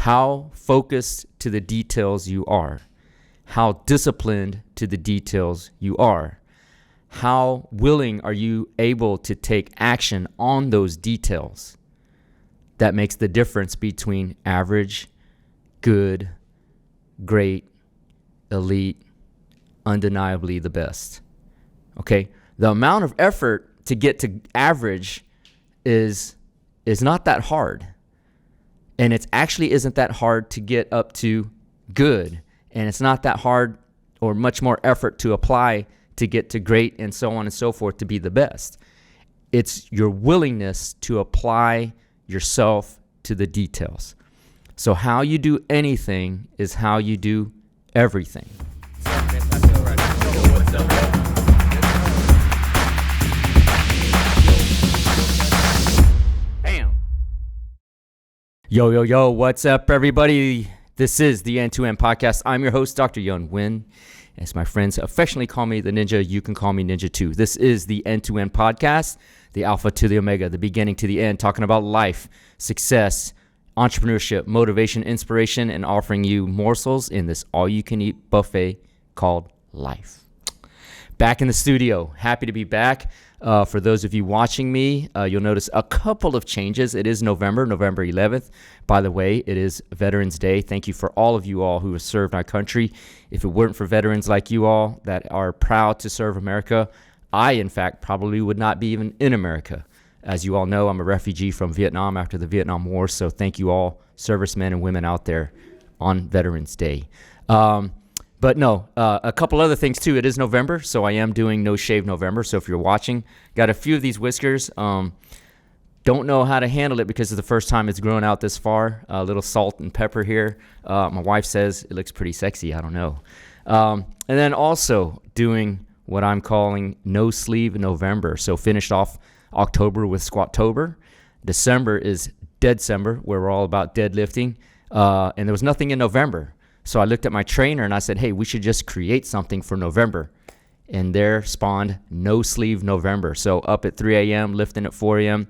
how focused to the details you are, how disciplined to the details you are, how willing are you able to take action on those details. That makes the difference between average, good, great, elite, undeniably the best. Okay? The amount of effort to get to average is not that hard. And it actually isn't that hard to get up to good. And it's not that hard or much more effort to apply to get to great and so on and so forth to be the best. It's your willingness to apply yourself to the details. So how you do anything is how you do everything. Bam. Yo, what's up, everybody? This is the End-to-End Podcast. I'm your host, Dr. Yun Win. As my friends affectionately call me the Ninja, you can call me Ninja too. This is the End-to-End Podcast, the Alpha to the Omega, the beginning to the end, talking about life, success, entrepreneurship, motivation, inspiration, and offering you morsels in this all-you-can-eat buffet called life. Back in the studio. Happy to be back. For those of you watching me, you'll notice a couple of changes. It is November 11th. By the way, it is Veterans Day. Thank you for all of you all who have served our country. If it weren't for veterans like you all that are proud to serve America, I, in fact, probably would not be even in America. As you all know, I'm a refugee from Vietnam after the Vietnam War, so thank you all servicemen and women out there on Veterans Day. But no, a couple other things too. It is November, so I am doing No Shave November. So if you're watching, got a few of these whiskers. Don't know how to handle it because it's the first time it's grown out this far. A little salt and pepper here. My wife says it looks pretty sexy. I don't know. And then also doing what I'm calling No Sleeve November. So finished off October with Squattober. December is Deadcember, where we're all about deadlifting. And there was nothing in November. So I looked at my trainer and I said, hey, we should just create something for November. And there spawned No Sleeve November. So up at 3 a.m., lifting at 4 a.m.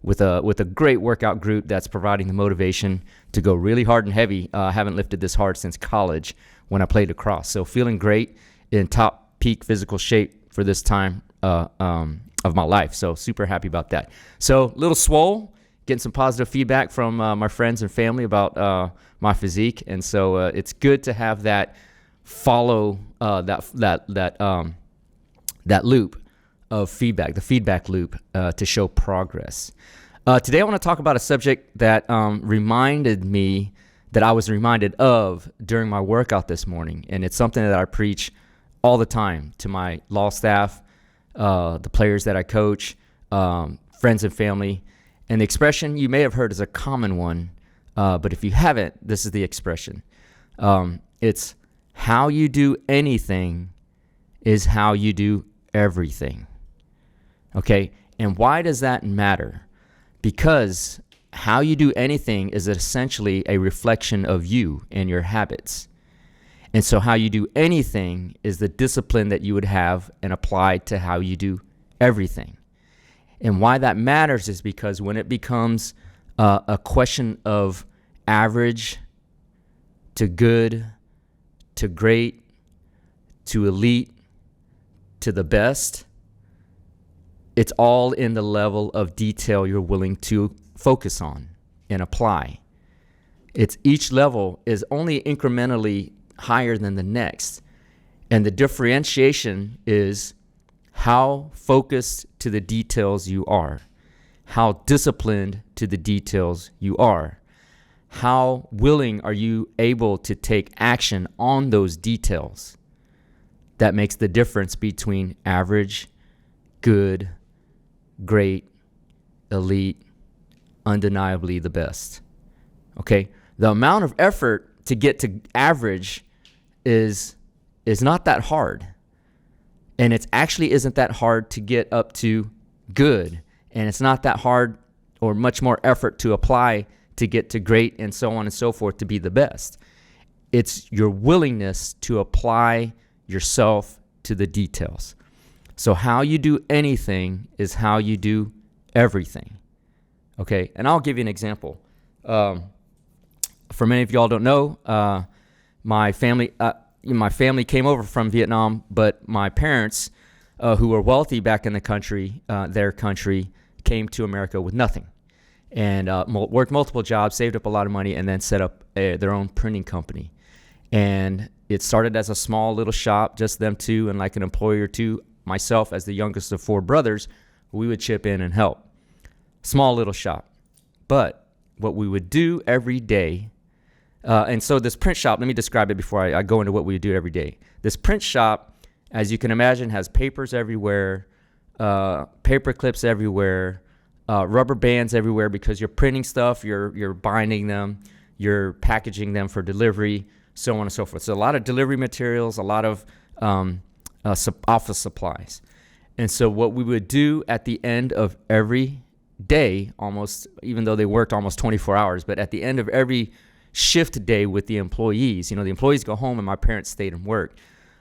with a great workout group that's providing the motivation to go really hard and heavy. I haven't lifted this hard since college when I played lacrosse. So feeling great in top peak physical shape for this time of my life. So super happy about that. So little swole. Getting some positive feedback from my friends and family about my physique, and so it's good to have that follow that loop of feedback, the feedback loop to show progress. Today, I want to talk about a subject that reminded me that I was reminded of during my workout this morning, and it's something that I preach all the time to my law staff, the players that I coach, friends and family. And the expression you may have heard is a common one, but if you haven't, this is the expression. It's how you do anything is how you do everything. Okay? And why does that matter? Because how you do anything is essentially a reflection of you and your habits. And so how you do anything is the discipline that you would have and apply to how you do everything. And why that matters is because when it becomes a question of average to good to great to elite to the best, it's all in the level of detail you're willing to focus on and apply. It's each level is only incrementally higher than the next. And the differentiation is how focused to the details you are, how disciplined to the details you are, how willing are you able to take action on those details. That makes the difference between average, good, great, elite, undeniably the best. Okay? The amount of effort to get to average is not that hard. And it actually isn't that hard to get up to good. And it's not that hard or much more effort to apply to get to great and so on and so forth to be the best. It's your willingness to apply yourself to the details. So how you do anything is how you do everything. Okay? And I'll give you an example. for many of y'all don't know, my family came over from Vietnam, but my parents, who were wealthy back in the country, their country, came to America with nothing, and worked multiple jobs, saved up a lot of money, and then set up their own printing company. And it started as a small little shop, just them two and like an employee or two. Myself, as the youngest of four brothers, we would chip in and help. Small little shop. But what we would do every day, and so this print shop, let me describe it before I go into what we would do every day. This print shop, as you can imagine, has papers everywhere, paper clips everywhere, rubber bands everywhere, because you're printing stuff, you're binding them, you're packaging them for delivery, so on and so forth. So a lot of delivery materials, a lot of office supplies. And so what we would do at the end of every day, almost, even though they worked almost 24 hours, but at the end of every shift day with the employees, the employees go home and my parents stayed and worked.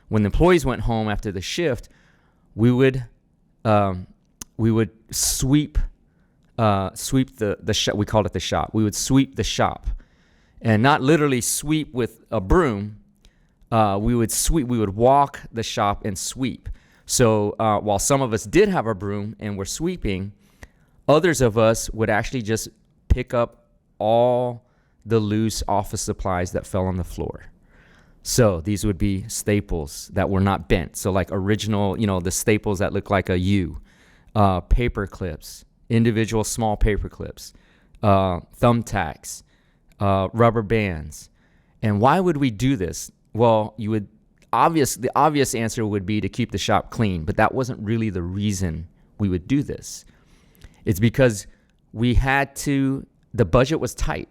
When the employees went home after the shift, we would sweep the shop. We called it the shop. We would sweep the shop, and not literally sweep with a broom. We would walk the shop and sweep. So while some of us did have a broom and were sweeping, others of us would actually just pick up all the loose office supplies that fell on the floor. So these would be staples that were not bent. So like original, the staples that look like a U, paper clips, individual small paper clips, thumbtacks, rubber bands. And why would we do this? Well, the obvious answer would be to keep the shop clean, but that wasn't really the reason we would do this. It's because the budget was tight.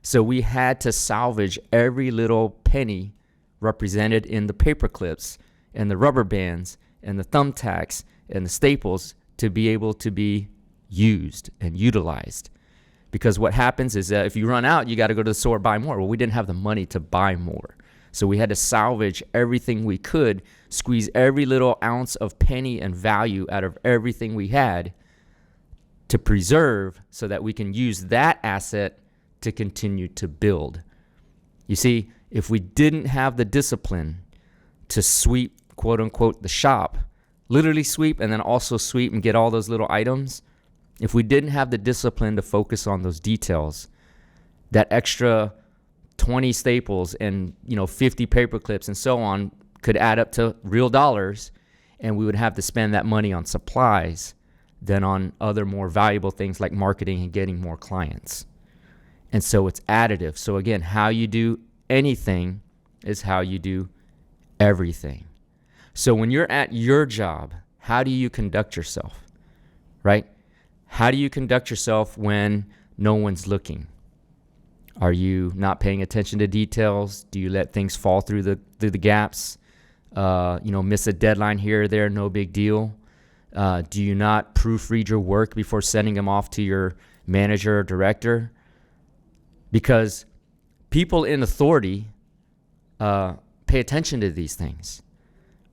So we had to salvage every little penny represented in the paper clips and the rubber bands and the thumbtacks and the staples to be able to be used and utilized. Because what happens is that if you run out, you got to go to the store, buy more. Well, we didn't have the money to buy more. So we had to salvage everything we could, squeeze every little ounce of penny and value out of everything we had to preserve so that we can use that asset to continue to build. You see, if we didn't have the discipline to sweep, quote unquote, the shop, literally sweep and then also sweep and get all those little items, if we didn't have the discipline to focus on those details, that extra 20 staples and 50 paper clips and so on could add up to real dollars, and we would have to spend that money on supplies than on other more valuable things like marketing and getting more clients. And so it's additive. So again, how you do anything is how you do everything. So when you're at your job, how do you conduct yourself, right? How do you conduct yourself when no one's looking? Are you not paying attention to details? Do you let things fall through the gaps? Miss a deadline here or there, no big deal. Do you not proofread your work before sending them off to your manager or director? Because people in authority pay attention to these things,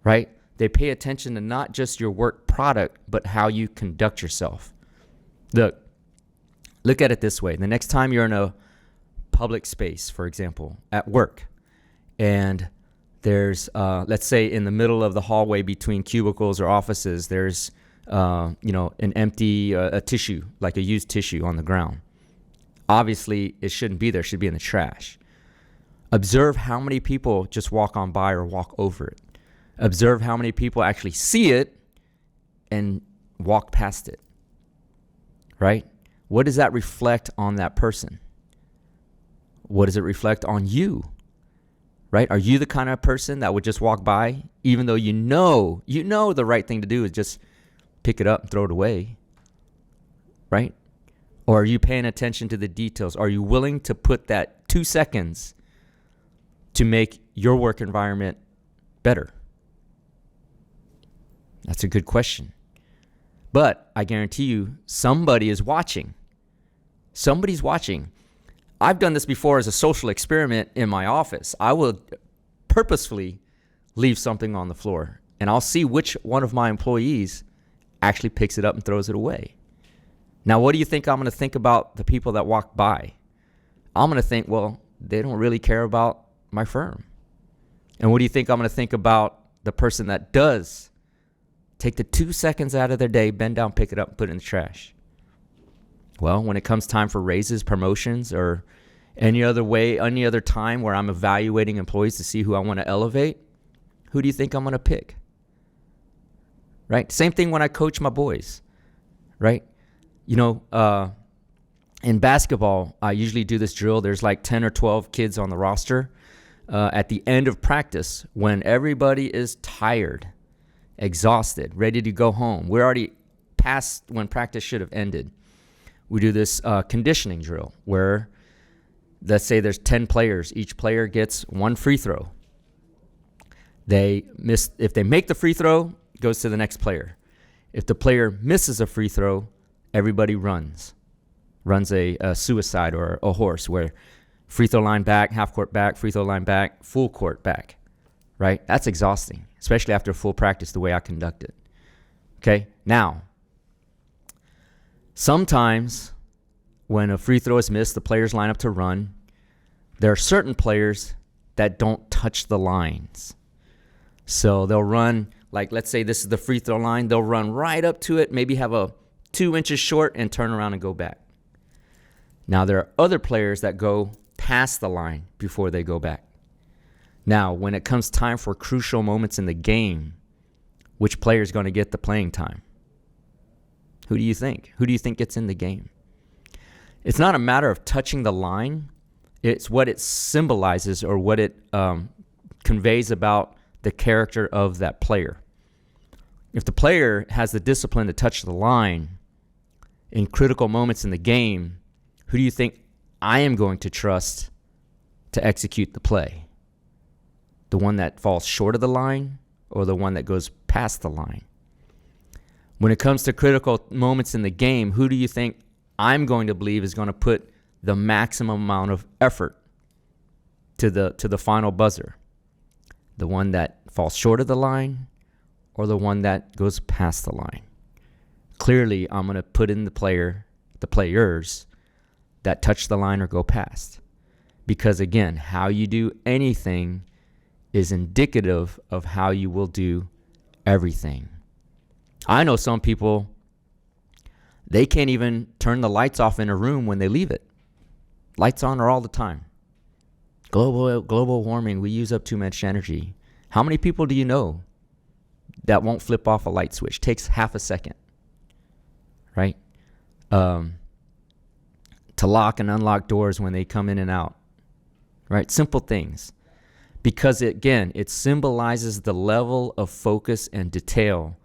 right? They pay attention to not just your work product, but how you conduct yourself. Look at it this way. The next time you're in a public space, for example, at work, and there's, let's say in the middle of the hallway between cubicles or offices, there's, an empty a tissue, like a used tissue on the ground. Obviously, it shouldn't be there. It should be in the trash. Observe how many people just walk on by or walk over it. Observe how many people actually see it and walk past it, right? What does that reflect on that person? What does it reflect on you, right? Are you the kind of person that would just walk by, even though you know the right thing to do is just pick it up and throw it away, right? Or are you paying attention to the details? Are you willing to put that 2 seconds to make your work environment better? That's a good question. But I guarantee you, somebody is watching. Somebody's watching. I've done this before as a social experiment in my office. I will purposefully leave something on the floor, and I'll see which one of my employees actually picks it up and throws it away. Now, what do you think I'm going to think about the people that walk by? I'm going to think, well, they don't really care about my firm. And what do you think I'm going to think about the person that does take the 2 seconds out of their day, bend down, pick it up, and put it in the trash? Well, when it comes time for raises, promotions, or any other time where I'm evaluating employees to see who I want to elevate, who do you think I'm going to pick? Right? Same thing when I coach my boys, right? In basketball, I usually do this drill. There's like 10 or 12 kids on the roster. At the end of practice, when everybody is tired, exhausted, ready to go home, we're already past when practice should have ended. We do this conditioning drill where, let's say there's 10 players. Each player gets one free throw. If they make the free throw, it goes to the next player. If the player misses a free throw, everybody runs a suicide or a horse, where free throw line back, half court back, free throw line back, full court back, right? That's exhausting, especially after full practice, the way I conduct it. Okay, now, sometimes when a free throw is missed, the players line up to run. There are certain players that don't touch the lines. So they'll run, like let's say this is the free throw line, they'll run right up to it, maybe have a 2 inches short and turn around and go back. Now, there are other players that go past the line before they go back. Now, when it comes time for crucial moments in the game, which player is going to get the playing time? Who do you think? Who do you think gets in the game? It's not a matter of touching the line. It's what it symbolizes or what it conveys about the character of that player. If the player has the discipline to touch the line in critical moments in the game, who do you think I am going to trust to execute the play? The one that falls short of the line or the one that goes past the line? When it comes to critical moments in the game, who do you think I'm going to believe is going to put the maximum amount of effort to the final buzzer? The one that falls short of the line or the one that goes past the line? Clearly, I'm going to put in the players that touch the line or go past. Because again, how you do anything is indicative of how you will do everything. I know some people, they can't even turn the lights off in a room when they leave it. Lights on are all the time. Global warming, we use up too much energy. How many people do you know that won't flip off a light switch? Takes half a second, right? To lock and unlock doors when they come in and out, right? Simple things. Because it symbolizes the level of focus and detail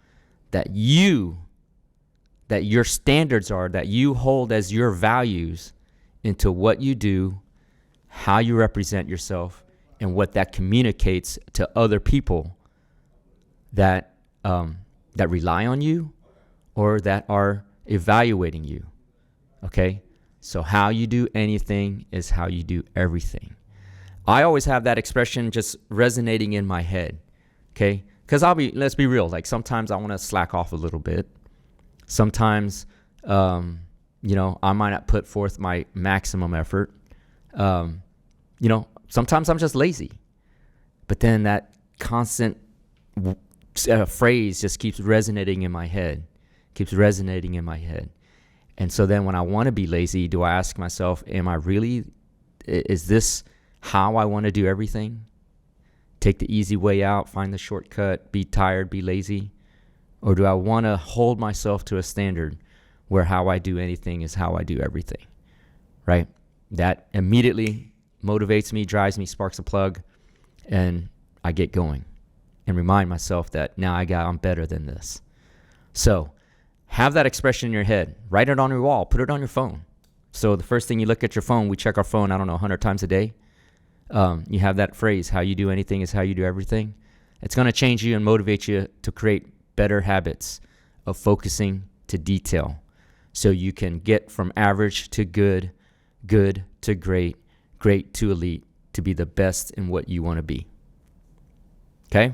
that your standards are, that you hold as your values into what you do, how you represent yourself, and what that communicates to other people that rely on you or that are evaluating you. Okay? So how you do anything is how you do everything. I always have that expression just resonating in my head. Okay? Because let's be real, like sometimes I want to slack off a little bit. Sometimes, I might not put forth my maximum effort. Sometimes I'm just lazy. But then that constant phrase just keeps resonating in my head. And so then when I want to be lazy, do I ask myself, is this how I want to do everything? Take the easy way out, find the shortcut, be tired, be lazy? Or do I want to hold myself to a standard where how I do anything is how I do everything, right? That immediately motivates me, drives me, sparks a plug, and I get going and remind myself that now I'm better than this. So have that expression in your head. Write it on your wall. Put it on your phone. So the first thing you look at your phone, we check our phone, 100 times a day. You have that phrase, how you do anything is how you do everything. It's going to change you and motivate you to create better habits of focusing to detail so you can get from average to good, good to great, great to elite, to be the best in what you want to be. Okay?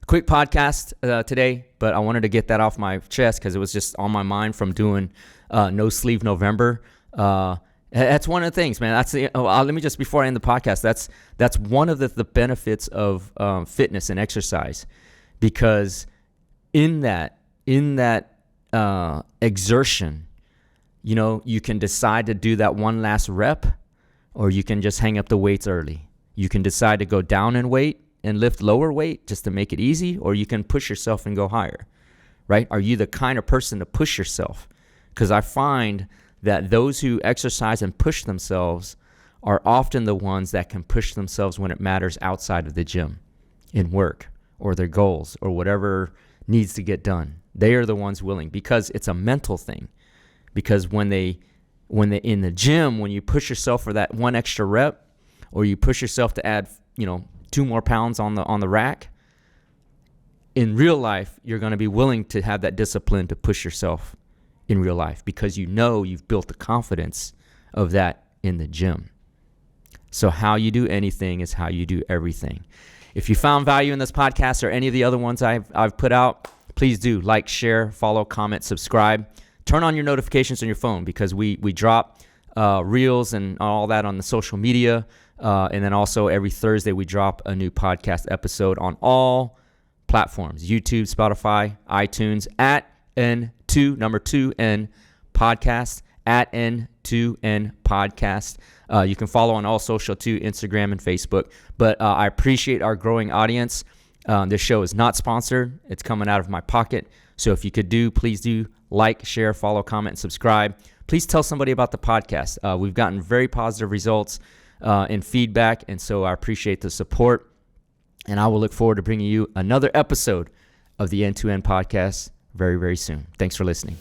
Quick podcast today, but I wanted to get that off my chest because it was just on my mind from doing No Sleeve November. That's one of the things, man. Let me just, before I end the podcast, that's one of the benefits of fitness and exercise, because in that exertion, you can decide to do that one last rep, or you can just hang up the weights early. You can decide to go down in weight and lift lower weight just to make it easy, or you can push yourself and go higher, right? Are you the kind of person to push yourself? Because I find that those who exercise and push themselves are often the ones that can push themselves when it matters outside of the gym, in work or their goals or whatever needs to get done. They are the ones willing, because it's a mental thing. Because when they in the gym, when you push yourself for that one extra rep, or you push yourself to add 2 more pounds on the rack, in real life you're going to be willing to have that discipline to push yourself in real life, because you've built the confidence of that in the gym. So how you do anything is how you do everything. If you found value in this podcast or any of the other ones I've put out, please do like, share, follow, comment, subscribe. Turn on your notifications on your phone, because we drop reels and all that on the social media. And then also every Thursday we drop a new podcast episode on all platforms: YouTube, Spotify, iTunes, at N2 podcast, at N2N podcast. You can follow on all social too, Instagram and Facebook. But I appreciate our growing audience. This show is not sponsored. It's coming out of my pocket. So if you could please do like, share, follow, comment, and subscribe. Please tell somebody about the podcast. We've gotten very positive results and feedback, and so I appreciate the support. And I will look forward to bringing you another episode of the N2N podcast very, very soon. Thanks for listening.